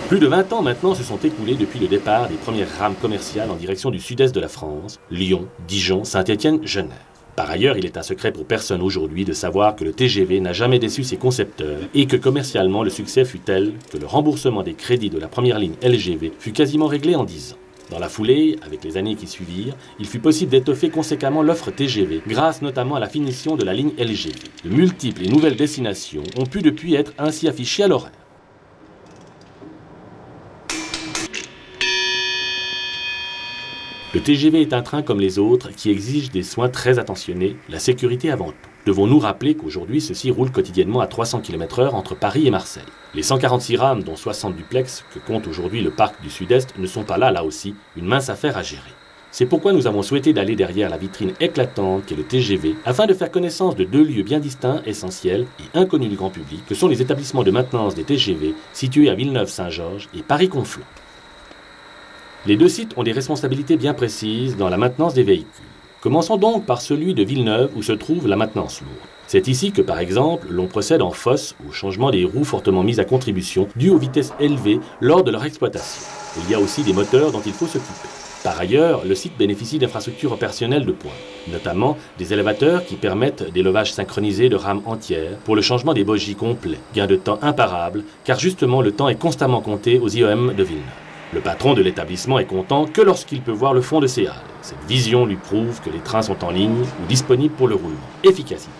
Plus de 20 ans maintenant se sont écoulés depuis le départ des premières rames commerciales en direction du sud-est de la France, Lyon, Dijon, Saint-Étienne, Genève. Par ailleurs, il est un secret pour personne aujourd'hui de savoir que le TGV n'a jamais déçu ses concepteurs et que commercialement le succès fut tel que le remboursement des crédits de la première ligne LGV fut quasiment réglé en 10 ans. Dans la foulée, avec les années qui suivirent, il fut possible d'étoffer conséquemment l'offre TGV, grâce notamment à la finition de la ligne LGV. De multiples et nouvelles destinations ont pu depuis être ainsi affichées à l'horaire. Le TGV est un train comme les autres qui exige des soins très attentionnés, la sécurité avant tout. Devons-nous rappeler qu'aujourd'hui, ceux-ci roulent quotidiennement à 300 km/h entre Paris et Marseille. Les 146 rames, dont 60 duplex, que compte aujourd'hui le parc du Sud-Est, ne sont pas là aussi, une mince affaire à gérer. C'est pourquoi nous avons souhaité d'aller derrière la vitrine éclatante qu'est le TGV, afin de faire connaissance de deux lieux bien distincts, essentiels et inconnus du grand public, que sont les établissements de maintenance des TGV, situés à Villeneuve-Saint-Georges et Paris-Conflans. Les deux sites ont des responsabilités bien précises dans la maintenance des véhicules. Commençons donc par celui de Villeneuve où se trouve la maintenance lourde. C'est ici que, par exemple, l'on procède en fosse au changement des roues fortement mises à contribution dues aux vitesses élevées lors de leur exploitation. Il y a aussi des moteurs dont il faut s'occuper. Par ailleurs, le site bénéficie d'infrastructures opérationnelles de pointe, notamment des élévateurs qui permettent des levages synchronisés de rames entières pour le changement des bogies complets. Gain de temps imparable, car justement le temps est constamment compté aux IEM de Villeneuve. Le patron de l'établissement est content que lorsqu'il peut voir le fond de ses halles. Cette vision lui prouve que les trains sont en ligne ou disponibles pour le roulement. Efficacité.